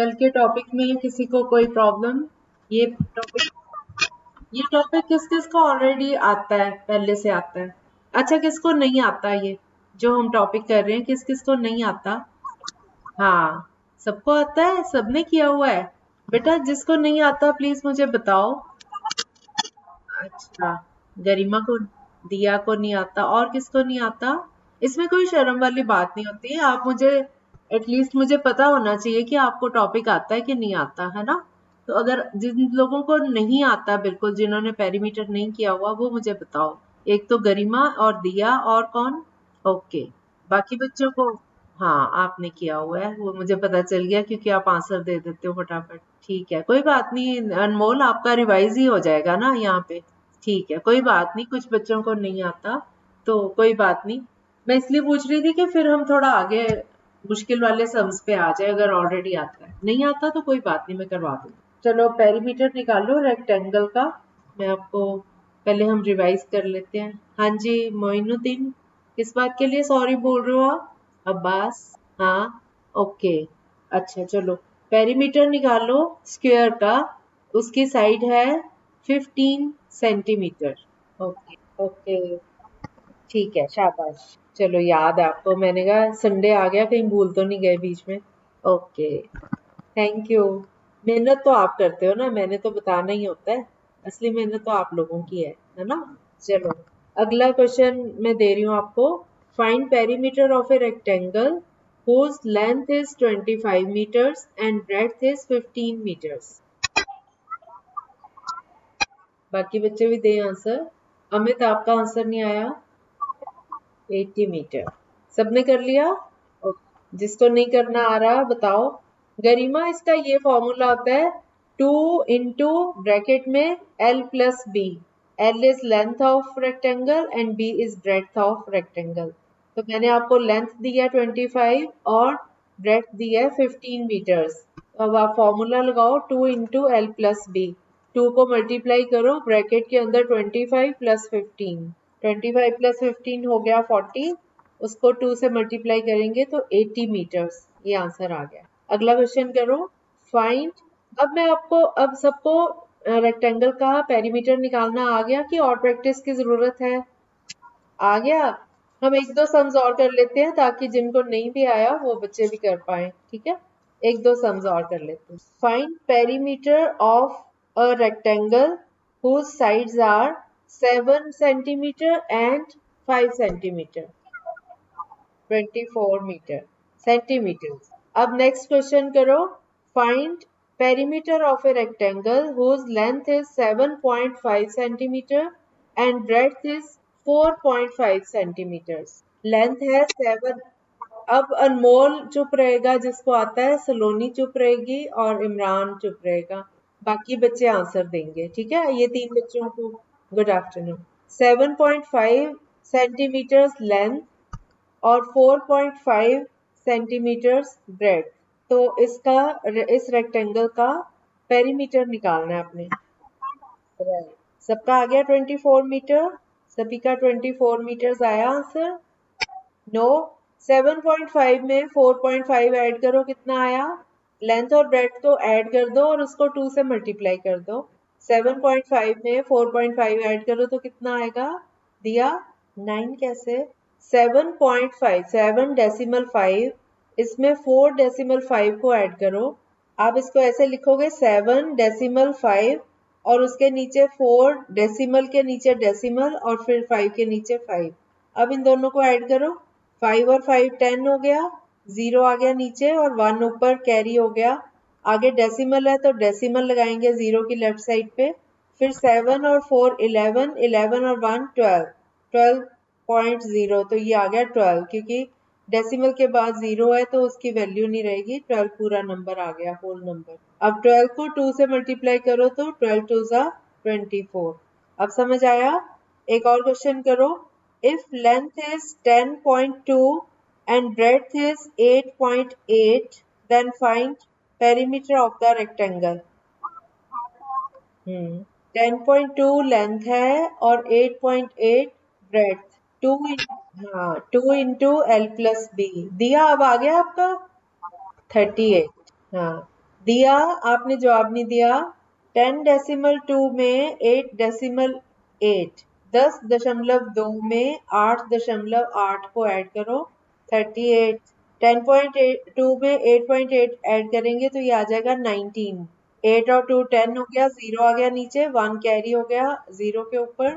कल के टॉपिक में किसी को कोई प्रॉब्लम? ये टॉपिक किस किस को ऑलरेडी आता है, पहले से आता है? अच्छा, किसको नहीं आता ये जो हम टॉपिक कर रहे हैं, किस किस को नहीं आता? हाँ, सबको आता है, सबने किया हुआ है। बेटा जिसको नहीं आता प्लीज मुझे बताओ। अच्छा, गरिमा को, दिया को नहीं आता, और किसको नहीं आता? इसमें कोई शर्म वाली बात नहीं होती है। आप मुझे एटलीस्ट मुझे पता होना चाहिए कि आपको टॉपिक आता है कि नहीं आता, है ना? तो अगर जिन लोगों को नहीं आता बिल्कुल, जिन्होंने पेरीमीटर नहीं किया हुआ, वो मुझे बताओ। एक तो गरिमा और दिया, और कौन? ओके, बाकी बच्चों को? हाँ, आपने किया हुआ है, वो मुझे पता चल गया क्योंकि आप आंसर दे देते हो फटाफट। ठीक है, कोई बात नहीं अनमोल, आपका रिवाइज ही हो जाएगा ना यहाँ पे। ठीक है, कोई बात नहीं, कुछ बच्चों को नहीं आता तो कोई बात नहीं। मैं इसलिए पूछ रही थी कि फिर हम थोड़ा आगे मुश्किल वाले सम्स पे आ जाए। अगर ऑलरेडी आता है, नहीं आता तो कोई बात नहीं, मैं करवा दूंगी। चलो पेरीमीटर निकालो रेक्टेंगल का। मैं आपको पहले हम रिवाइज कर लेते हैं। हाँ जी मोइनुद्दीन, किस बात के लिए सॉरी बोल रहे हो आप? अब्बास, हाँ, ओके, अच्छा चलो, पेरीमीटर निकालो स्क्वायर का। उसकी साइड है 15 सेंटीमीटर। ओके ओके, ठीक है, शाबाश। चलो, याद है आपको, मैंने कहा संडे आ गया, कहीं भूल तो नहीं गए बीच में। Okay, thank you. मेहनत तो आप करते हो ना, मैंने तो बताना ही होता है। असली मेहनत तो आप लोगों की है ना? चलो, अगला क्वेश्चन मैं दे रही हूँ आपको। Find perimeter of a rectangle whose length is 25 meters and breadth is 15 meters. बाकी बच्चे भी दें आंसर। अमित, आपका आंसर नहीं आया? 80 मीटर। सबने कर लिया? जिसको नहीं करना आ रहा बताओ। गरिमा, इसका ये फॉर्मूला होता है 2 इंटू ब्रैकेट में L plus B. L is length of rectangle and B is breadth of rectangle. तो मैंने आपको लेंथ दिया 25 और ब्रेड्थ दिया 15 मीटर्स। अब आप फॉर्मूला लगाओ 2 इंटू एल प्लस बी। 2 को मल्टीप्लाई करो ब्रैकेट के अंदर 25 प्लस 15। 25 प्लस 15 हो गया 40। उसको 2 से मल्टीप्लाई करेंगे तो 80 मीटर्स। ये आंसर आ गया। अगला क्वेश्चन करो। फाइंड, अब मैं आपको, अब सबको रेक्टेंगल का पेरीमीटर निकालना आ गया कि और प्रैक्टिस की जरूरत है? आ गया। हम एक दो सम्स और कर लेते हैं ताकि जिनको नहीं भी आया वो बच्चे भी कर पाए। ठीक है, एक दो सम्स और कर लेते हैं। Find perimeter of a rectangle whose sides are 7 centimeter and 5 centimeter. 24 metre centimetre. अब नेक्स्ट क्वेश्चन करो। Find perimeter of a rectangle whose length is 7.5 centimeter and breadth is 4.5 centimeters. Length है 7। अब अनमोल चुप रहेगा, जिसको आता है, सलोनी चुप रहेगी और इमरान चुप रहेगा। बाकी बच्चे आंसर देंगे, ठीक है? ये 3 बच्चों को गुड आफ्टरनून। 7.5 सेंटीमीटर लेंथ और 4.5 सेंटीमीटर्स ब्रेड। तो इसका, इस रेक्टेंगल का पेरीमीटर निकालना है आपने। सबका आ गया 24 मीटर? सभी का 24 मीटर्स आया आंसर? नो। 7.5 में 4.5 ऐड करो, कितना आया? लेंथ और ब्रेड को ऐड कर दो और उसको 2 से मल्टीप्लाई कर दो। 7.5 में 4.5 ऐड करो तो कितना आएगा? दिया 9 कैसे? 7.5, 7 डेसिमल 5, इसमें 4 डेसिमल 5 को ऐड करो। आप इसको ऐसे लिखोगे 7 डेसिमल 5 और उसके नीचे 4 डेसिमल के नीचे डेसिमल और फिर 5 के नीचे 5। अब इन दोनों को ऐड करो। 5 और 5 10 हो गया, 0 आ गया नीचे और 1 ऊपर कैरी हो गया। आगे डेसिमल है तो डेसिमल लगाएंगे 0 की लेफ्ट साइड पे। फिर 7 और 4 11, 11 और 1 12, 12.0। तो ये आ गया 12, क्योंकि डेसिमल के बाद 0 है तो उसकी वैल्यू नहीं रहेगी। 12 पूरा नंबर आ गया, होल नंबर। अब 12 को 2 से मल्टीप्लाई करो तो 12 2 ज़ा 24। अब समझ आया? एक और क्वेश्चन करो। If length is 10.2 and breadth is 8.8, then find perimeter of the rectangle. 10.2 length है और 8.8 ब्रेथ। 2 हाँ, 2 इंटू एल प्लस बी। दिया अब आ गया आपका 38। हाँ, दिया, आपने जवाब नहीं दिया। 10.2 में 8.8, 10.2 में 8.8 को ऐड करो, 38। 10.2 में 8.8 ऐड करेंगे तो ये आ जाएगा 19। 8 और 2 10 हो गया, 0 आ गया नीचे, 1 कैरी हो गया 0 के ऊपर,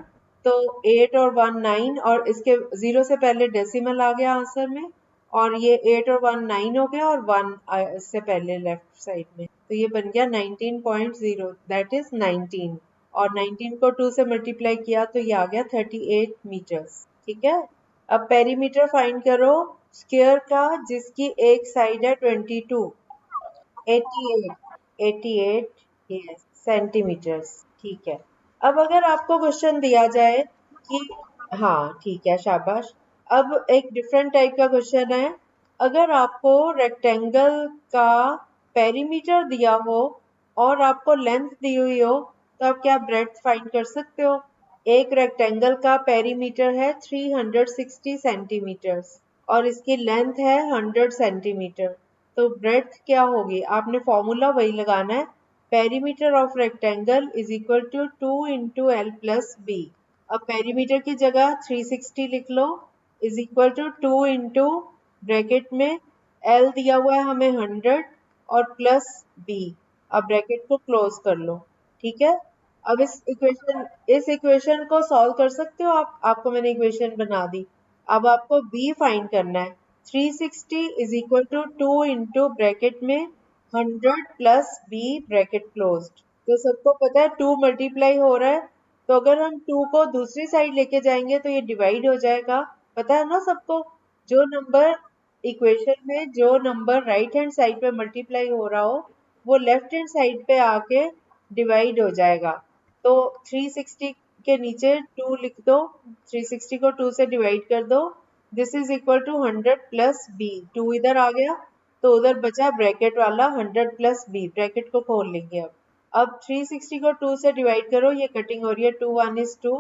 तो 8 और 1 9, और इसके 0 से पहले डेसिमल आ गया आंसर में, और ये 8 और 1 9 हो गया, और 1 इससे पहले लेफ्ट साइड में, तो ये बन गया 19.0, दैट इज 19। और 19 को 2 से मल्टीप्लाई किया तो ये आ गया 38 मीटर्स। ठीक है, अब पेरीमीटर फाइंड करो स्क्वायर का जिसकी एक साइड है 22, 88, 88 यस सेंटीमीटर्स। ठीक है, अब अगर आपको क्वेश्चन दिया जाए कि, हाँ ठीक है शाबाश, अब एक डिफरेंट टाइप का क्वेश्चन है। अगर आपको रेक्टेंगल का पेरीमीटर दिया हो और आपको लेंथ दी हुई हो, तो आप क्या ब्रेड्थ फाइंड कर सकते हो। एक रेक्टेंगल का पेरीमीटर है 360 सेंटीमीटर्स और इसकी लेंथ है 100 सेंटीमीटर, तो ब्रेड्थ क्या होगी, आपने फॉर्मूला वही लगाना है, perimeter of rectangle is equal to 2 into L plus B. अब पेरीमीटर की जगह 360 लिख लो, is equal to 2 into bracket में एल दिया हुआ है हमें 100 और प्लस बी। अब ब्रैकेट को क्लोज कर लो। ठीक है, अब इस इक्वेशन को सॉल्व कर सकते हो आप, आपको मैंने इक्वेशन बना दी। अब आपको b फाइंड करना है। 360 is equal to 2 into bracket में 100 प्लस b ब्रैकेट क्लोज्ड। तो सबको पता है 2 मल्टीप्लाई हो रहा है, तो अगर हम 2 को दूसरी साइड लेके जाएंगे तो ये डिवाइड हो जाएगा। पता है ना सबको, जो नंबर इक्वेशन में जो नंबर राइट हैंड साइड पे मल्टीप्लाई हो रहा हो वो लेफ्ट हैंड साइड पे आके डिवाइड हो जाएगा। तो 360 के नीचे 2 लिख दो, 360 को 2 से डिवाइड कर दो, this is equal to 100 plus B. 2 इधर आ गया तो उधर बचा ब्रैकेट वाला 100 प्लस बी, ब्रैकेट को खोल लेंगे। अब 360 को 2 से डिवाइड करो, ये कटिंग हो रही है, 2 1 इज 2,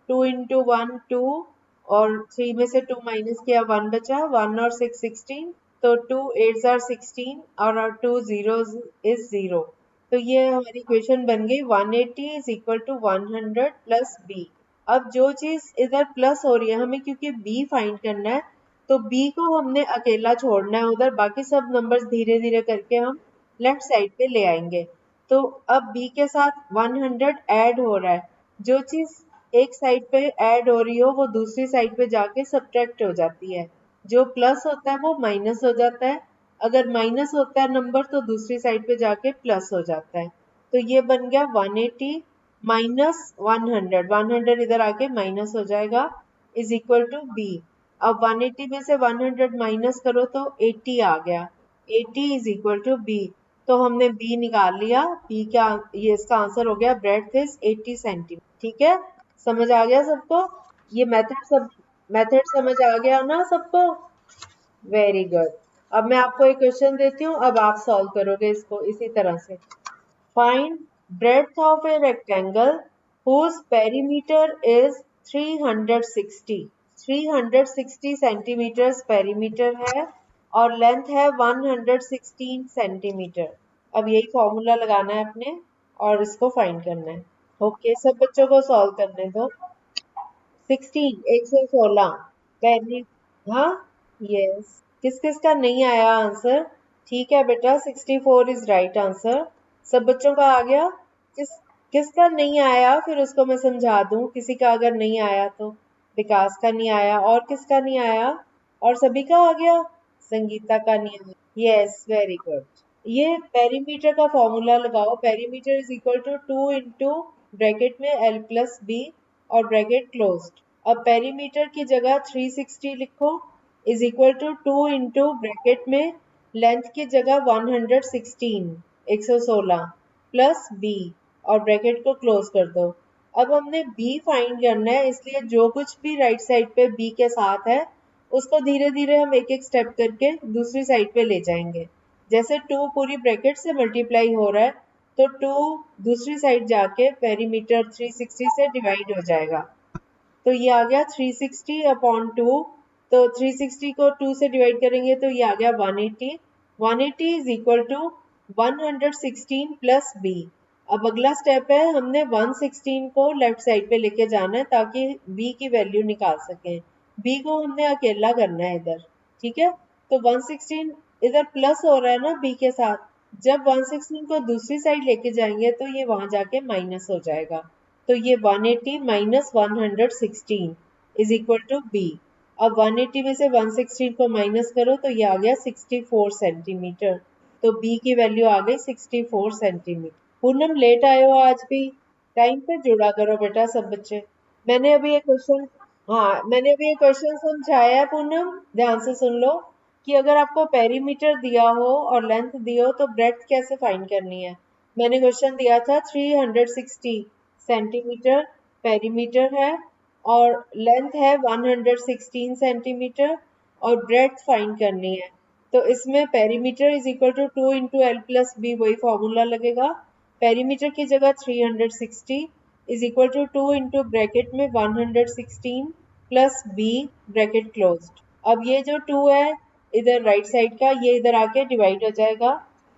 2 इंटू 1 2, और 3 में से 2 माइनस किया 1 बचा, 1 और 6 16, तो 2 8 आर 16 और 2 zeros इज 0। तो ये हमारी इक्वेशन बन गई 180 is equal to 100 plus B. अब जो चीज इधर प्लस हो रही है हमें क्योंकि बी फाइंड करना है, तो बी को हमने अकेला छोड़ना है उधर, बाकी सब नंबर्स धीरे धीरे करके हम लेफ्ट साइड पे ले आएंगे। तो अब b के साथ 100 ऐड हो रहा है, जो चीज एक साइड पे ऐड हो रही हो वो दूसरी साइड पे जाके सब्ट्रैक्ट हो जाती है, जो प्लस होता है वो माइनस हो जाता है, अगर माइनस होता है नंबर तो दूसरी साइड पे जाके प्लस हो जाता है। तो ये बन गया 180 माइनस 100, 100 इधर आके माइनस हो जाएगा, इज इक्वल टू बी। अब 180 में से 100 माइनस करो तो 80 आ गया, 80 इज इक्वल टू बी। तो हमने बी निकाल लिया, बी का ये इसका आंसर हो गया ब्रेड्थ इज 80 सेंटीमीटर। ठीक है, समझ आ गया सबको, ये मेथड समझ आ गया ना सबको, वेरी गुड। अब मैं आपको एक क्वेश्चन देती हूँ, अब आप सॉल्व करोगे इसको इसी तरह से। Find breadth of a rectangle whose perimeter is 360, 360 centimetre perimeter है और लेंथ है 116 सेंटीमीटर। अब यही फॉर्मूला लगाना है अपने और इसको फाइंड करना है। ओके, सब बच्चों को सॉल्व करने दो। 16 116 पेरी, हाँ यस, किस किस का नहीं आया आंसर। ठीक है बेटा, 64 इज राइट आंसर। सब बच्चों का आ गया, किस किसका नहीं आया फिर उसको मैं समझा दूं, किसी का अगर नहीं आया तो। विकास का नहीं आया, और किसका नहीं आया, और सभी का आ गया, संगीता का नहीं आया, यस वेरी गुड। ये पेरीमीटर का फॉर्मूला लगाओ, perimeter is equal to 2 into bracket में एल प्लस बी और ब्रैकेट क्लोज्ड। अब पेरीमीटर की जगह 360 लिखो, is equal to 2 into bracket में लेंथ की जगह 116 116 प्लस बी और ब्रैकेट को क्लोज कर दो। अब हमने b फाइंड करना है, इसलिए जो कुछ भी राइट साइड पे b के साथ है उसको धीरे धीरे हम एक एक स्टेप करके दूसरी साइड पे ले जाएंगे। जैसे 2 पूरी ब्रैकेट से मल्टीप्लाई हो रहा है तो 2 दूसरी साइड जाके पेरीमीटर 360 से डिवाइड हो जाएगा। तो ये आ गया 360 अपॉन 2, तो 360 को 2 से डिवाइड करेंगे तो ये आ गया 180, 180 is equal to 116 plus B. अब अगला स्टेप है, हमने 116 को लेफ्ट साइड पे लेके जाना है ताकि बी की वैल्यू निकाल सकें। बी को हमने अकेला करना है इधर, ठीक है। तो 116 इधर प्लस हो रहा है ना बी के साथ, जब 116 को दूसरी साइड लेके जाएंगे तो ये वहां जाके माइनस हो जाएगा। तो ये 180 minus 116 is equal to B. अब 180 में से 116 को माइनस करो तो ये आ गया 64 सेंटीमीटर। तो बी की वैल्यू आ गई 64 सेंटीमीटर। पूनम लेट आए हो आज भी, टाइम पे जुड़ा करो बेटा सब बच्चे। मैंने अभी एक क्वेश्चन हाँ मैंने अभी एक क्वेश्चन समझाया है पूनम, ध्यान से सुन लो कि अगर आपको पेरीमीटर दिया हो और लेंथ दी हो तो ब्रेड्थ कैसे फाइंड करनी है। मैंने क्वेश्चन दिया था 360 सेंटीमीटर पेरीमीटर है और लेंथ है 116 सेंटीमीटर और ब्रेड्थ फाइंड करनी है। तो इसमें perimeter is equal to 2 into L plus B, वही फॉर्मूला लगेगा। पेरीमीटर की जगह 360 is equal to 2 into bracket में 116 प्लस बी ब्रैकेट क्लोज्ड। अब ये जो 2 है इधर राइट साइड का, ये इधर आके डिवाइड हो जाएगा।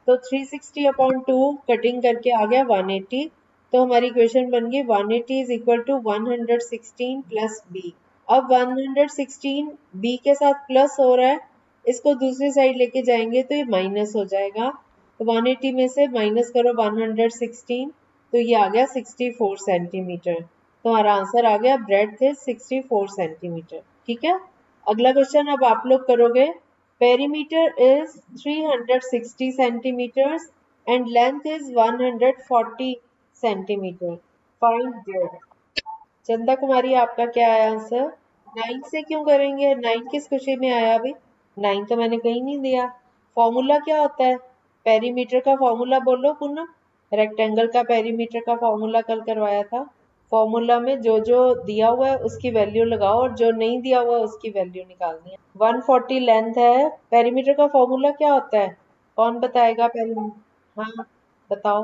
तो 360 अपॉन 2 कटिंग करके आ गया 180। तो हमारी इक्वेशन बन गई 180 is equal to 116 plus B. अब 116 बी के साथ प्लस हो रहा है, इसको दूसरी साइड लेके जाएंगे तो ये माइनस हो जाएगा। तो 180 में से माइनस करो 116 तो ये आ गया 64 सेंटीमीटर। तो हमारा आंसर आ गया ब्रेड्थ इज 64 सेंटीमीटर। ठीक है। अगला क्वेश्चन अब आप लोग करोगे। Perimeter is 360 centimetres and length is 140 centimetre. Find breadth. Chanda Kumari आपका क्या आया आंसर? 9 से क्यों करेंगे? 9 किस खुशी में आया अभी? 9 तो मैंने कहीं नहीं दिया। फॉर्मूला क्या होता है? पेरीमीटर का फॉर्मूला बोलो पुनः। रेक्टेंगल का पेरीमीटर का फॉर्मूला कल करवाया था। फॉर्मूला में जो जो दिया हुआ है उसकी वैल्यू लगाओ और जो नहीं दिया हुआ है उसकी वैल्यू निकालनी है। 140 लेंथ है। पेरीमीटर का फॉर्मूला क्या होता है? कौन बताएगा? पेरीमीटर, हाँ बताओ।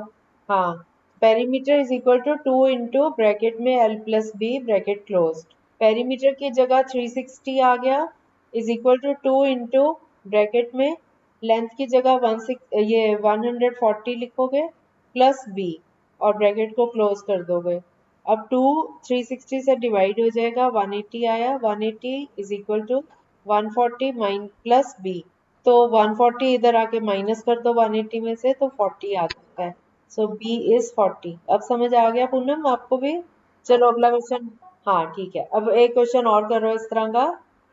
हाँ, perimeter is equal to 2 into bracket में L plus B bracket close. Perimeter की जगह 360 आ गया is equal to 2 into bracket में लेंथ की जगह 140 लिखोगे प्लस बी और ब्रैकेट को क्लोज कर दोगे। अब 2 360 से डिवाइड हो जाएगा, 180 आया। 180 इज इक्वल टू 140 माइन प्लस बी। तो 140 इधर आके माइनस कर दो 180 में से तो 40 आ जाता है। सो बी इज 40। अब समझ आ गया पूनम आपको भी? चलो अगला क्वेश्चन। हाँ ठीक है, अब एक क्वेश्चन और करो इस तरह का।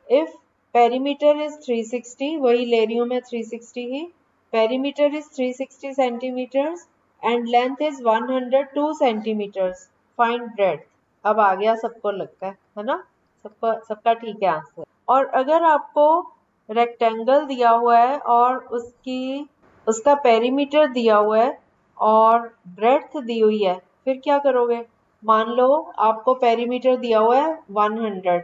इफ पेरीमीटर इज 360, वही ले रही हूँ मैं 360 ही। Perimeter is 360 centimetres and length is 102 centimetres. Find breadth. अब आ गया सबको लगता है ना? सबका सबका ठीक है आंसर। और अगर आपको रेक्टेंगल दिया हुआ है और उसका पेरीमीटर दिया हुआ है और ब्रेड्थ दी हुई है, फिर क्या करोगे? मान लो आपको पेरीमीटर दिया हुआ है 100,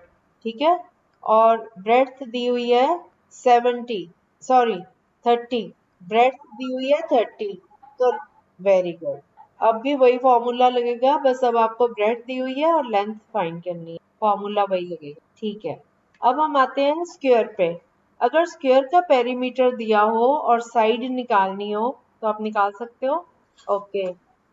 ठीक है, और ब्रेड्थ दी हुई है 70, सॉरी 30, ब्रेड्थ दी हुई है 30। तो वेरी गुड। अब भी वही फॉर्मूला लगेगा, बस अब आपको ब्रेड्थ दी हुई है और लेंथ फाइंड करनी है, फॉर्मूला वही लगेगा। ठीक है। अब हम आते हैं स्क्वायर पे। अगर स्क्वायर का पेरीमीटर दिया हो और साइड निकालनी हो तो आप निकाल सकते हो। ओके,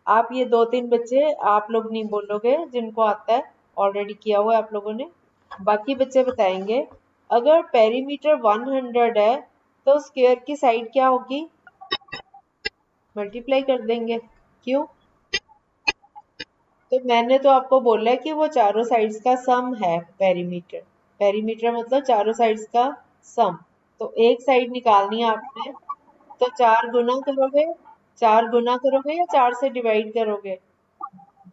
आप ये 2-3 बच्चे आप लोग नहीं बोलोगे, जिनको आता है ऑलरेडी किया हुआ है आप लोगों ने, बाकी बच्चे बताएंगे। अगर पेरीमीटर 100 है तो स्क्वायर की साइड क्या होगी? मल्टीप्लाई कर देंगे। क्यों? तो मैंने तो आपको बोला है कि वो चारों साइड्स का सम है पेरीमीटर। पेरीमीटर मतलब चारों साइड्स का सम। तो एक साइड निकालनी है आपने, तो 4 गुना करोगे? 4 गुना करोगे या 4 से डिवाइड करोगे?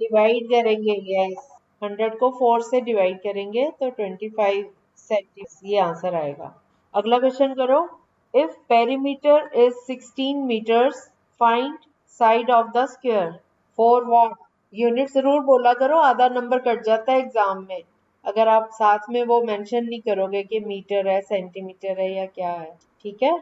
डिवाइड करेंगे, यस। 100 को 4 से डिवाइड करेंगे तो 25 सेंटीमीटर, ये आंसर आएगा। अगला क्वेश्चन करो। If perimeter is 16 metres, find side of the square. For what? Unit जरूर बोला करो, आधा नंबर कट जाता है एग्जाम में अगर आप साथ में वो मेंशन नहीं करोगे कि मीटर है, सेंटीमीटर है या क्या है। ठीक है।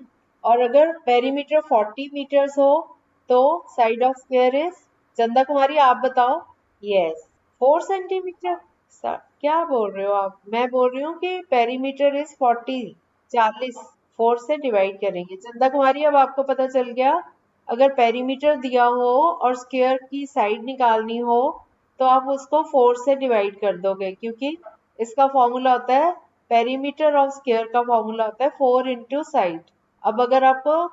और अगर पेरीमीटर 40 मीटर्स हो तो साइड ऑफ स्क्वायर इज, चंदा कुमारी आप बताओ। Yes, 4 centimetre. क्या बोल रहे हो आप? मैं बोल रही हूँ कि पेरीमीटर इज 40, 40। 4 से डिवाइड करेंगे। चंदा कुमारी अब आपको पता चल गया। अगर पेरीमीटर दिया हो और स्क्वायर की साइड निकालनी हो तो आप उसको 4 से डिवाइड कर दोगे, क्योंकि इसका फॉर्मूला होता है, पेरीमीटर ऑफ स्क्वायर का फॉर्मूला होता है 4 इंटू साइड। अब अगर आपको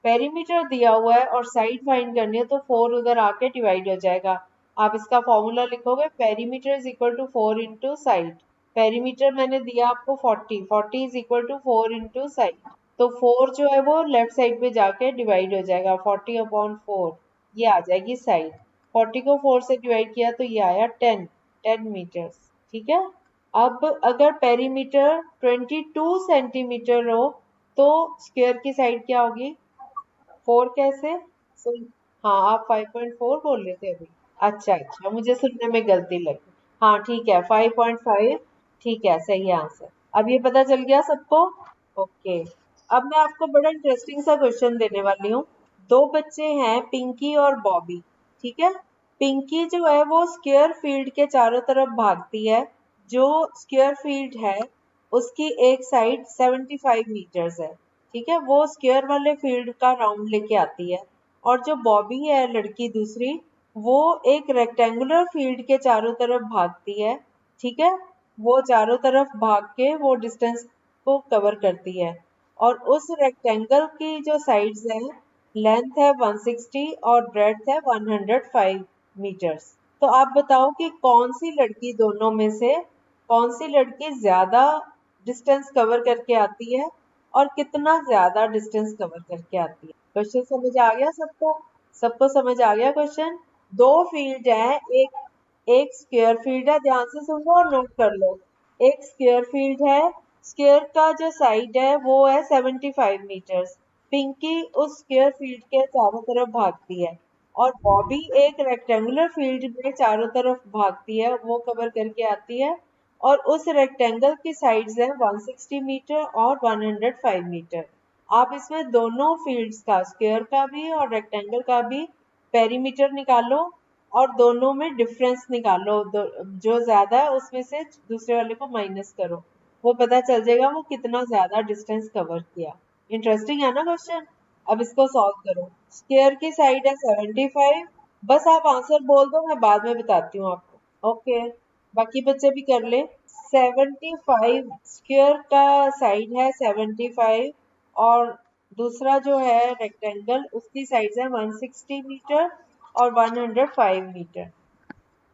पेरीमीटर दिया हुआ है और साइड फाइंड करनी है तो 4 उधर आके डिवाइड हो जाएगा। आप इसका फॉर्मूला लिखोगे, perimeter is equal to 4 into side. Perimeter मैंने दिया आपको 40, 40 is equal to 4 into side. तो 4 जो है वो लेफ्ट साइड पे जाके डिवाइड हो जाएगा, 40/4 ये आ जाएगी साइड। 40 को 4 से डिवाइड किया तो ये आया 10 मीटर्स। ठीक है। अब अगर पेरीमीटर 22 सेंटीमीटर हो तो स्क्वायर की साइड क्या होगी? 4 कैसे? सो हाँ, आप 5.4 बोल रहे थे अभी। अच्छा अच्छा, मुझे सुनने में गलती लगी। हाँ ठीक है, 5.5 ठीक है, सही आंसर। अब ये पता चल गया सबको? ओके। अब मैं आपको बड़ा इंटरेस्टिंग सा क्वेश्चन देने वाली हूँ। दो बच्चे हैं, पिंकी और बॉबी। ठीक है। पिंकी जो है वो स्क्वायर फील्ड के चारों तरफ भागती है। जो स्क्वायर फील्ड है उसकी एक साइड 75 मीटर्स है। ठीक है, वो स्क्वायर वाले फील्ड का राउंड लेके आती है। और जो बॉबी है लड़की दूसरी, वो एक रेक्टेंगुलर फील्ड के चारों तरफ भागती है। ठीक है, वो चारों तरफ भाग के वो डिस्टेंस को कवर करती है। और उस रेक्टेंगल की जो साइड्स हैं, लेंथ है 160 और ब्रेड्थ है 105 मीटर्स। तो आप बताओ कि कौन सी लड़की दोनों में से, कौन सी लड़की ज्यादा डिस्टेंस कवर करके आती है और कितना ज्यादा डिस्टेंस कवर करके आती है? क्वेश्चन समझ आ गया सबको? सबको समझ आ गया क्वेश्चन? दो फील्ड है, एक एक स्क्वायर फील्ड है, ध्यान से सुनो और नोट कर लो। एक स्क्वायर फील्ड है, स्क्वायर का जो साइड है वो है 75 मीटर्स। पिंकी उस स्क्वायर फील्ड के चारों तरफ भागती है और बॉबी एक रेक्टेंगुलर फील्ड में चारों तरफ भागती है, वो कवर करके आती है। और उस रेक्टेंगल की साइड्स है 160 मीटर और 105 मीटर। आप इसमें दोनों फील्ड्स का, स्क्वायर का भी और रेक्टेंगल का भी पेरीमीटर निकालो और दोनों में डिफरेंस निकालो। जो ज्यादा है उसमें से दूसरे वाले को माइनस करो, वो पता चल जाएगा वो कितना ज्यादा डिस्टेंस कवर किया। इंटरेस्टिंग है ना क्वेश्चन? अब इसको सॉल्व करो। स्क्वायर की साइड है 75। बस आप आंसर बोल दो, मैं बाद में बताती हूँ आपको। ओके, बाकी बच्चे भी कर ले। 75 स्क्वायर का साइड है 75 और दूसरा जो है रेक्टेंगल उसकी साइड है 160 मीटर और 105 मीटर।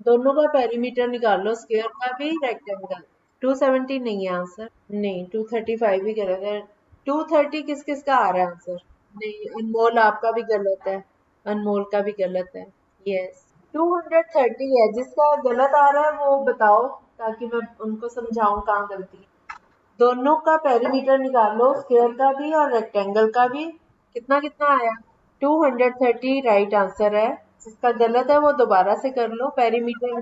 दोनों का पेरीमीटर निकाल लो, स्क्वायर का भी रेक्टेंगल। 270 नहीं है आंसर, नहीं 235 भी गलत है। 230 किस किस का आ रहा है आंसर? नहीं, अनमोल आपका भी गलत है, अनमोल का भी गलत है। यस, 230 है। जिसका गलत आ रहा है वो बताओ ताकि मैं उनको समझाऊं कहाँ गलती है। दोनों का पेरीमीटर निकाल लो, स्क्वायर का भी और रेक्टेंगल का भी। कितना कितना आया? 230 राइट आंसर है। जिसका गलत है वो दोबारा से कर लो पेरीमीटर।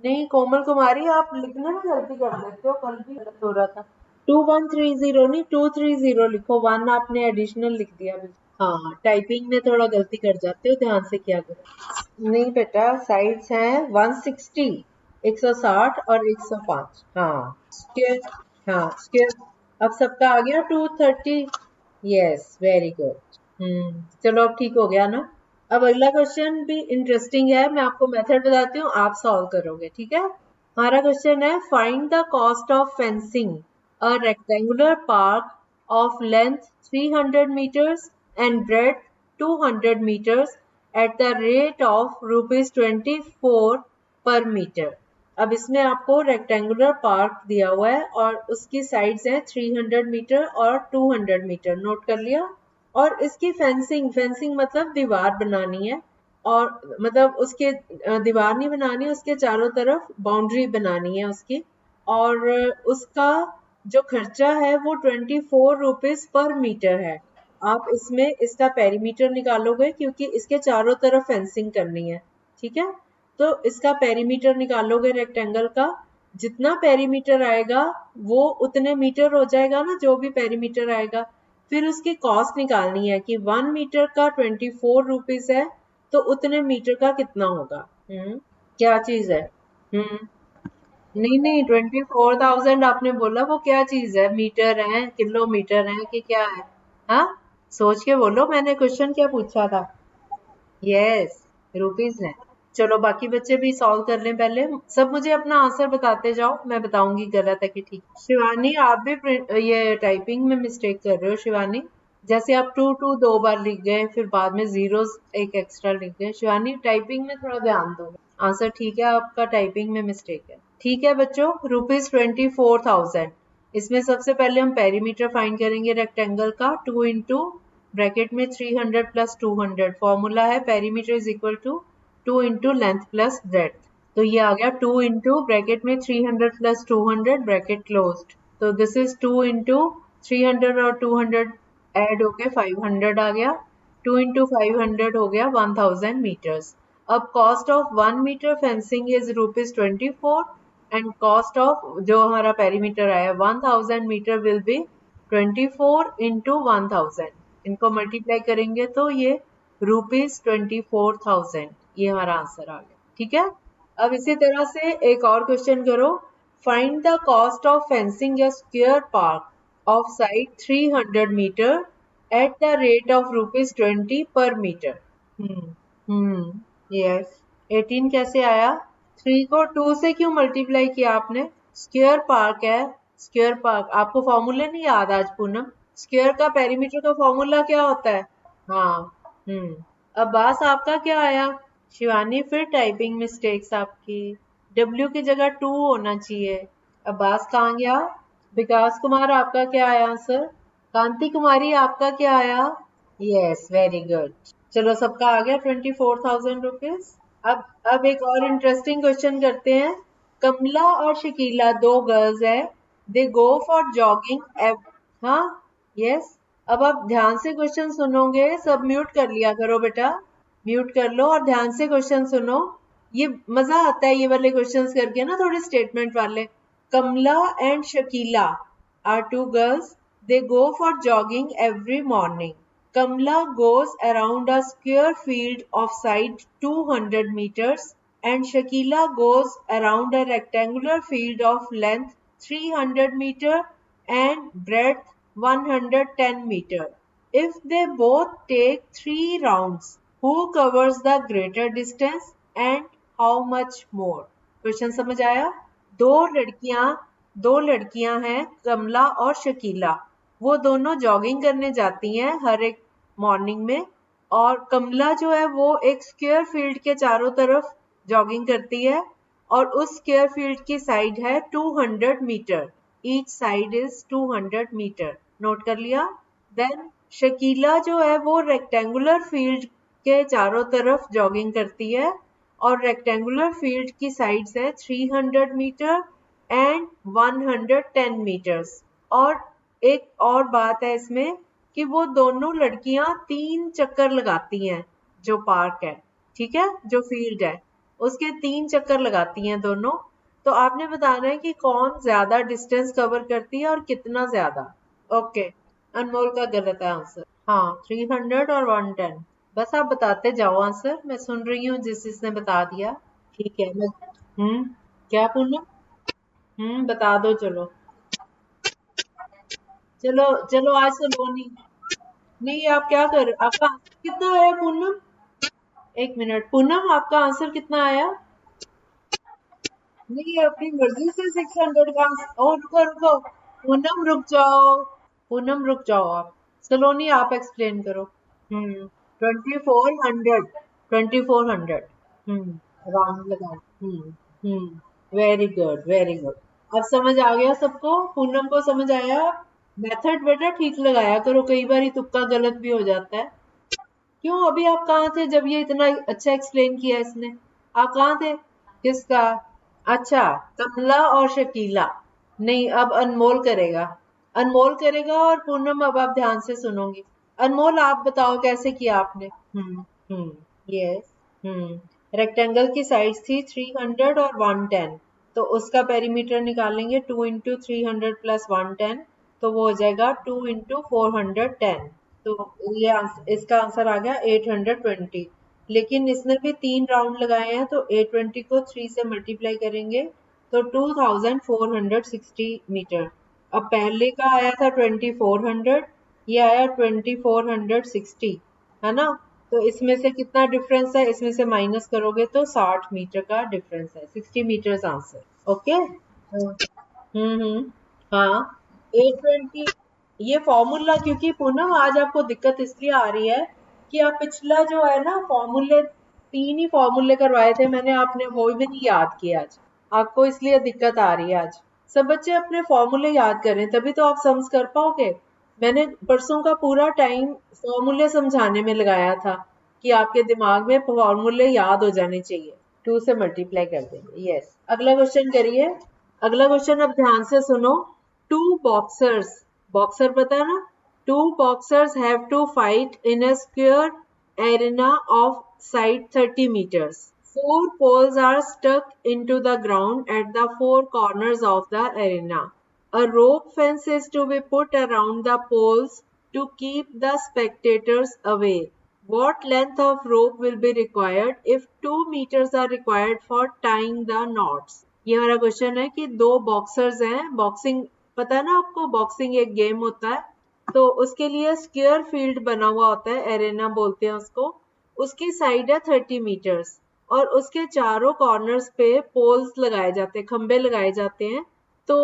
नहीं कोमल कुमारी, आप लिखने में गलती कर देते हो, कल भी गलत हो रहा था। 2130 नहीं 230 लिखो, 1 आपने एडिशनल लिख दिया। हाँ, टाइपिंग में थोड़ा गलती कर जाते हो, ध्यान से किया करो। नहीं बेटा, साइड्स हैं 160, 160 और 105। हाँ स्क्वायर, हाँ स्क्वायर। अब सबका आ गया 230। Yes, very good. चलो अब ठीक हो गया ना? अब अगला क्वेश्चन भी इंटरेस्टिंग है, मैं आपको मेथड बताती हूँ, आप सॉल्व करोगे। ठीक है। हमारा क्वेश्चन है, find the cost of fencing a rectangular park of length 300 meters and breadth 200 meters at the rate of rupees 24 per meter। अब इसमें आपको रेक्टेंगुलर पार्क दिया हुआ है और उसकी साइड्स हैं 300 मीटर और 200 मीटर, नोट कर लिया। और इसकी फेंसिंग, फेंसिंग मतलब दीवार बनानी है, और मतलब उसके दीवार नहीं बनानी, उसके चारों तरफ बाउंड्री बनानी है उसकी। और उसका जो खर्चा है वो 24 रुपीज पर मीटर है। आप इसमें इसका पेरीमीटर निकालोगे क्योंकि इसके चारों तरफ फेंसिंग करनी है। ठीक है, तो इसका पेरीमीटर निकालोगे रेक्टेंगल का। जितना पेरीमीटर आएगा वो उतने मीटर हो जाएगा ना, जो भी पेरीमीटर आएगा। फिर उसकी कॉस्ट निकालनी है कि 1 मीटर का 24 रुपीज है, तो उतने मीटर का कितना होगा। क्या चीज है? नहीं नहीं, 24,000 आपने बोला, वो क्या चीज है? मीटर है, किलोमीटर है कि क्या है? हाँ, सोच के बोलो, मैंने क्वेश्चन क्या पूछा था? यस, रुपीज है। चलो बाकी बच्चे भी सॉल्व कर लें पहले। सब मुझे अपना आंसर बताते जाओ, मैं बताऊंगी गलत है कि ठीक। शिवानी आप भी ये टाइपिंग में मिस्टेक कर रहे हो शिवानी। जैसे आप टू टू दो बार लिख गए, फिर बाद में जीरोस एक एक्स्ट्रा लिख गए। शिवानी टाइपिंग में थोड़ा ध्यान दो। आंसर ठीक है आपका, टाइपिंग में मिस्टेक है। ठीक है बच्चों, ₹24,000। इसमें सबसे पहले हम पेरीमीटर फाइंड करेंगे रेक्टेंगल का। 2 इंटू ब्रैकेट में 300 प्लस 200 फॉर्मूला है, perimeter is equal to 2 into length plus breadth. तो ये आ गया 2 इंटू ब्रैकेट में 300 प्लस 200 ब्रैकेट क्लोज्ड। तो दिस इज 2 इंटू 300 और 200 ऐड होके 500 आ गया। 2 इंटू 500 हो गया 1000 मीटर्स। अब cost of 1 metre fencing is ₹24 and cost of जो हमारा पेरीमीटर आया 1000 मीटर विल बी 24 इंटू 1000। इनको मल्टीप्लाई करेंगे तो ये ₹24,000, ये हमारा आंसर आ गया। ठीक है, अब इसी तरह से एक और क्वेश्चन करो। Find the cost of fencing a square park of side 300 metre at the rate of ₹20 per metre. Yes. 18 कैसे आया? 3 को 2 से क्यों मल्टीप्लाई किया आपने? स्क्वायर पार्क है, स्क्वायर पार्क। आपको फॉर्मूला नहीं याद आज पूनम? स्क्वायर का पेरीमीटर का फॉर्मूला क्या होता है? हाँ। अब्बास आपका क्या आया? शिवानी फिर टाइपिंग मिस्टेक्स आपकी। W की जगह 2 होना चाहिए। अब्बास कहाँ गया? विकास कुमार आपका क्या आया आंसर? कांति कुमारी आपका क्या आया? Yes, very good. चलो सबका आ गया ₹24,000। अब एक और इंटरेस्टिंग क्वेश्चन करते हैं। कमला और शकीला दो गर्ल्स है। दे गो फॉर जॉगिंग। हाँ, यस। अब आप ध्यान से क्वेश्चन सुनोगे। सब म्यूट कर लिया करो बेटा, म्यूट कर लो और ध्यान से क्वेश्चन सुनो। ये मजा आता है ये वाले क्वेश्चंस करके ना, थोड़े स्टेटमेंट वाले। Kamla and Shakila are two girls. They go for jogging every morning. Kamla goes around a square field of side 200 meters and Shakila goes around a rectangular field of length 300 meter and breadth 110 meter. If they both take 3 rounds, who covers the greater distance and how much more? Question समझ आया? दो लड़कियां हैं, कमला और शकीला। वो दोनों jogging करने जाती हैं हर एक मॉर्निंग में। और कमला जो है वो एक स्क्वायर फील्ड के चारों तरफ जॉगिंग करती है और उस स्क्वायर फील्ड की साइड है 200 metre. Each side is 200 metre. Note कर लिया? देन शकीला जो है वो रेक्टेंगुलर फील्ड के चारों तरफ जॉगिंग करती है और रेक्टेंगुलर फील्ड की साइड्स है 300 मीटर एंड 110 मीटर्स। और एक और बात है इसमें कि वो दोनों लड़कियां 3 चक्कर लगाती हैं जो पार्क है, ठीक है, जो फील्ड है उसके 3 चक्कर लगाती हैं दोनों। तो आपने बताना है कि कौन ज्यादा डिस्टेंस कवर करती है और कितना ज्यादा। ओके, अनमोल का गलत है आंसर। हाँ, 300 और 110। बस आप बताते जाओ आंसर, मैं सुन रही हूँ जिस जिसने बता दिया। ठीक है, मैं क्या पूछना? बता दो चलो। चलो चलो आज तो लो नहीं। नहीं, आप क्या कर, आपका आंसर कितना आया पूनम? एक मिनट पूनम, आपका आंसर कितना आया? नहीं, अपनी मर्जी से 600 का ओ रुको रुको, पूनम रुक जाओ। पूनम रुक जाओ आप। सलोनी आप एक्सप्लेन करो। 2400। 2400। राउंड लगा। Very good, very good. अब समझ आ गया सबको? पूनम को समझ आया? मेथड बेटा ठीक लगाया करो, कई बार तुक्का गलत भी हो जाता है। क्यों, अभी आप कहाँ थे जब ये इतना अच्छा एक्सप्लेन किया इसने? आप कहाँ थे? किसका? अच्छा, कमला और शकीला। नहीं, अब अनमोल करेगा। अनमोल करेगा और पूनम अब आप ध्यान से सुनोगी। अनमोल आप बताओ कैसे किया आपने? यस। रेक्टेंगल की साइड्स थी 300 और 110। तो उसका पेरीमीटर निकालेंगे 2 इंटू 300 प्लस 110। तो वो हो जाएगा 2 इंटू 410। तो ये इसका आंसर आ गया 820। लेकिन इसने भी 3 राउंड लगाए हैं तो 820 को 3 से मल्टीप्लाई करेंगे तो 2460 मीटर। अब पहले का आया था 2400, ये आया 2460, है ना? तो इसमें से कितना डिफरेंस है, इसमें से माइनस करोगे तो 60 मीटर का डिफरेंस है। 60 मीटर्स आंसर। ओके। हाँ 820। ये फॉर्मूला, क्योंकि पूनम आज आपको दिक्कत इसलिए आ रही है कि आप पिछला जो है ना फॉर्मूले, 3 ही फॉर्मूले करवाए थे मैंने, आपने वो भी नहीं याद किए आज, आपको इसलिए दिक्कत आ रही है आज। सब बच्चे अपने फॉर्मूले याद करें तभी तो आप सम्स कर पाओगे। मैंने परसों का पूरा टाइम फॉर्मूले समझाने में लगाया था कि आपके दिमाग में फॉर्मूले याद हो जाने चाहिए। 2 से मल्टीप्लाई कर देंगे। यस, अगला क्वेश्चन करिए। अगला क्वेश्चन अब ध्यान से सुनो। टू बॉक्सर्स, बॉक्सर पता है ना, two boxers have to fight in a square arena of side 30 meters. Four poles are stuck into the ground at the four corners of the arena. A rope fence is to be put around the poles to keep the spectators away. What length of rope will be required if 2 meters are required for tying the knots? ये हमारा question है कि दो boxers हैं, boxing पता है ना आपको, बॉक्सिंग एक गेम होता है, तो उसके लिए स्क्वायर फील्ड बना हुआ होता है, एरेना बोलते हैं उसको। उसकी साइड है 30 मीटर्स और उसके चारों कॉर्नर्स पे पोल्स लगाए जाते हैं, खंबे लगाए जाते हैं, तो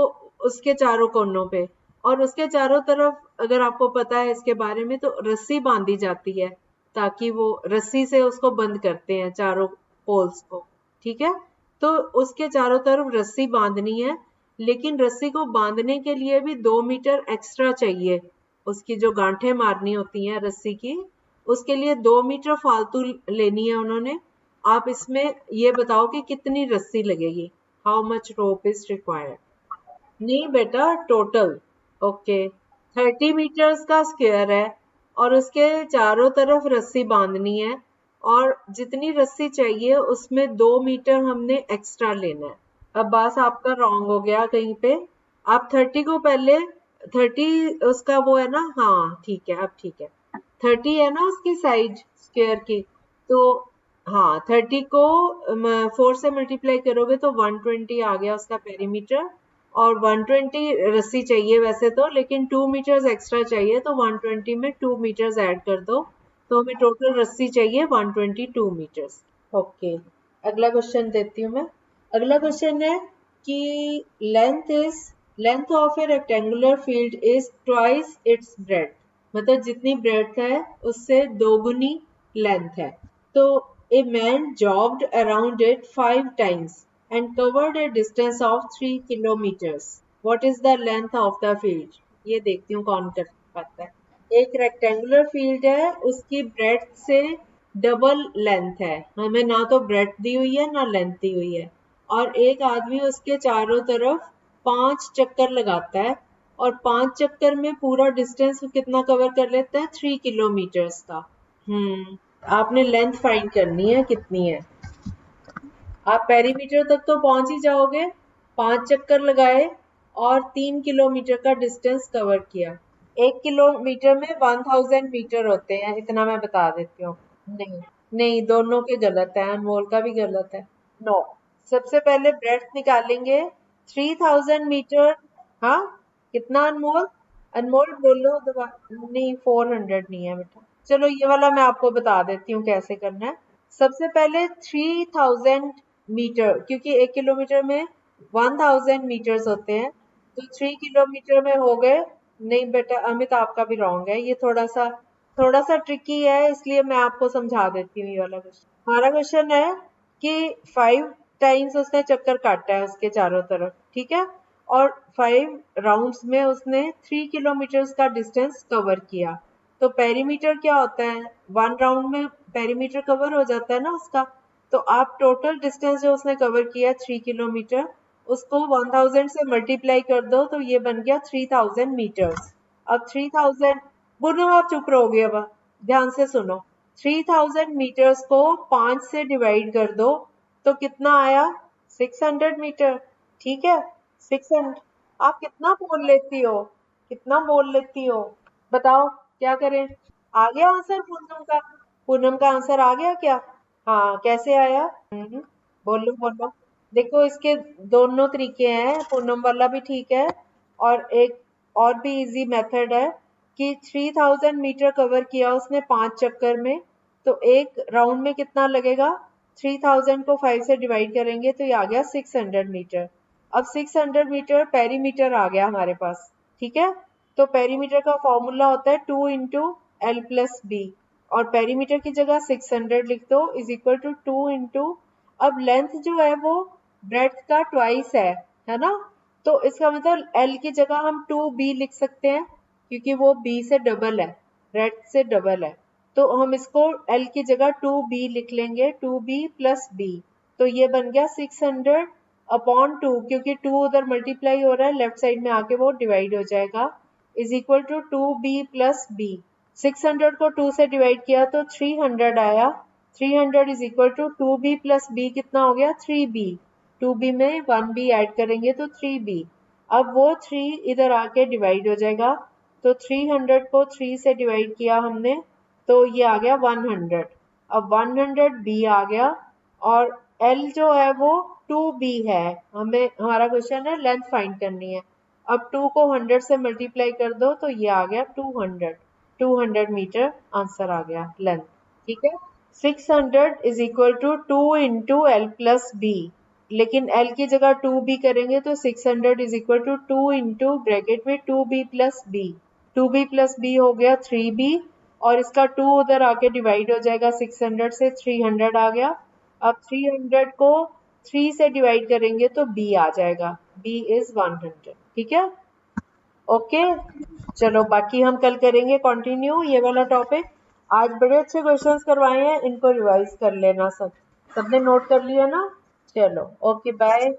उसके चारों कोनों पे, और उसके चारों तरफ अगर आपको पता है इसके बारे में तो रस्सी बांधी जाती है, ताकि वो रस्सी से उसको बंद करते हैं चारों पोल्स को। ठीक है, तो उसके चारों तरफ रस्सी बांधनी है, लेकिन रस्सी को बांधने के लिए भी 2 मीटर एक्स्ट्रा चाहिए। उसकी जो गांठें मारनी होती हैं रस्सी की, उसके लिए 2 मीटर फालतू लेनी है उन्होंने। आप इसमें ये बताओ कि कितनी रस्सी लगेगी, how much rope is required. नहीं बेटा, टोटल। ओके, 30 मीटर्स का स्क्वायर है और उसके चारों तरफ रस्सी बांधनी है, और जितनी रस्सी चाहिए उसमें 2 मीटर हमने एक्स्ट्रा लेना है। अब बस आपका रॉन्ग हो गया कहीं पे। आप 30 को पहले, 30 उसका वो है ना, हाँ ठीक है, अब ठीक है। 30 है ना उसकी साइड स्क्वायर की, तो हाँ 30 को 4 से मल्टीप्लाई करोगे तो 120 आ गया उसका पेरीमीटर, और 120 रस्सी चाहिए वैसे तो, लेकिन 2 मीटर्स एक्स्ट्रा चाहिए, तो 120 में 2 मीटर्स ऐड कर दो, तो हमें टोटल रस्सी चाहिए 122 मीटर्स। ओके, अगला क्वेश्चन देती हूँ मैं। अगला क्वेश्चन है कि length of a rectangular field is twice its breadth, मतलब जितनी ब्रेड्थ है उससे दोगुनी लेंथ है। तो a man jogged around it 5 times and covered a distance of 3 kilometers. What is the length of the field? ये देखती हूँ कौन कर पाता है। एक रेक्टेंगुलर फील्ड है, उसकी ब्रेड्थ से डबल लेंथ है, हमें ना तो ब्रेड्थ दी हुई है ना लेंथ दी हुई है, और एक आदमी उसके चारों तरफ 5 चक्कर लगाता है, और 5 चक्कर में पूरा डिस्टेंस कितना कवर कर लेता है, 3 किलोमीटर्स का। आपने लेंथ फाइंड करनी है कितनी है। आप पेरीमीटर तक तो पहुंच ही जाओगे, 5 चक्कर लगाए और 3 किलोमीटर का डिस्टेंस कवर किया। 1 किलोमीटर में 1000 मीटर होते हैं, इतना मैं बता देती हूँ। नहीं नहीं, दोनों के गलत है, अनमोल का भी गलत है। नो, सबसे पहले ब्रेड्थ निकालेंगे, 3000 मीटर। हाँ, कितना अनमोल, अनमोल बोलो दोबारा। नहीं 400 नहीं है बेटा। चलो ये वाला मैं आपको बता देती हूँ कैसे करना है। सबसे पहले 3000 मीटर, क्योंकि 1 किलोमीटर में 1000 मीटर्स होते हैं, तो 3 किलोमीटर में हो गए। नहीं बेटा अमित, आपका भी रॉन्ग है, ये थोड़ा सा ट्रिकी है, इसलिए मैं आपको समझा देती हूँ ये वाला क्वेश्चन। हमारा क्वेश्चन है कि 5 टाइम्स उसने चक्कर काटा है उसके चारों तरफ, ठीक है, और 5 राउंड्स में उसने 3 किलोमीटर का डिस्टेंस कवर किया। तो पेरीमीटर क्या होता है, 1 राउंड में पेरीमीटर कवर हो जाता है ना उसका। तो आप टोटल डिस्टेंस जो उसने कवर किया 3 किलोमीटर, उसको 1000 से मल्टीप्लाई कर दो, तो ये बन गया 3000 मीटर्स। अब 3000, बोलो आप चुप रहोगे अब, ध्यान से सुनो। 3000 मीटर्स को 5 से डिवाइड कर दो, तो कितना आया, 600 मीटर। ठीक है, 600। आप कितना बोल लेती हो, कितना बोल लेती हो, बताओ क्या करें। आ गया आंसर पूनम का, पूनम का आंसर आ गया क्या। हाँ कैसे आया, बोलो बोलो। देखो इसके दोनों तरीके हैं, पूनम वाला भी ठीक है, और एक और भी इजी मेथड है कि 3000 मीटर कवर किया उसने 5 चक्कर में, तो एक राउंड में कितना लगेगा, 3000 को 5 से डिवाइड करेंगे तो ये आ गया 600 मीटर। अब 600 मीटर पेरीमीटर आ गया हमारे पास, ठीक है। तो पेरीमीटर का फॉर्मूला होता है 2 इंटू एल प्लस बी, और पेरीमीटर की जगह 600 लिख दो इज इक्वल टू 2 इंटू, अब लेंथ जो है वो ब्रेड्थ का ट्वाइस है ना, तो इसका मतलब एल की जगह हम 2b लिख सकते हैं क्योंकि वो b से डबल है, ब्रेड्थ से डबल है। तो हम इसको एल की जगह 2b लिख लेंगे, 2b प्लस b, तो ये बन गया 600 अपॉन 2, क्योंकि 2 उधर मल्टीप्लाई हो रहा है, लेफ्ट साइड में आके वो डिवाइड हो जाएगा, is equal to 2b plus b। 600 को 2 से डिवाइड किया तो 300 आया, 300 is equal to 2b plus b कितना हो गया 3b, 2b में 1b ऐड करेंगे तो 3b। अब वो 3 इधर आके डिवाइड हो जाएगा, तो 300 को 3 से डिवाइड किया हमने तो ये आ गया 100। अब 100b आ गया, और l जो है वो 2b है, हमें हमारा क्वेश्चन है लेंथ फाइंड करनी है। अब 2 को 100 से मल्टीप्लाई कर दो तो ये आ गया 200 मीटर आंसर आ गया लेंथ, ठीक है। 600 is equal to 2 into L plus B, लेकिन एल की जगह 2b करेंगे तो 600 is equal to 2 into bracket में 2b plus B, 2b plus B हो गया 3b, और इसका 2 उधर आके डिवाइड हो जाएगा, 600 से 300 आ गया। अब 300 को 3 से डिवाइड करेंगे तो b आ जाएगा, b इज 100, ठीक है। ओके, चलो बाकी हम कल करेंगे कंटिन्यू ये वाला टॉपिक। आज बड़े अच्छे क्वेश्चंस करवाए हैं, इनको रिवाइज कर लेना, सबने नोट कर लिया ना। चलो ओके बाय।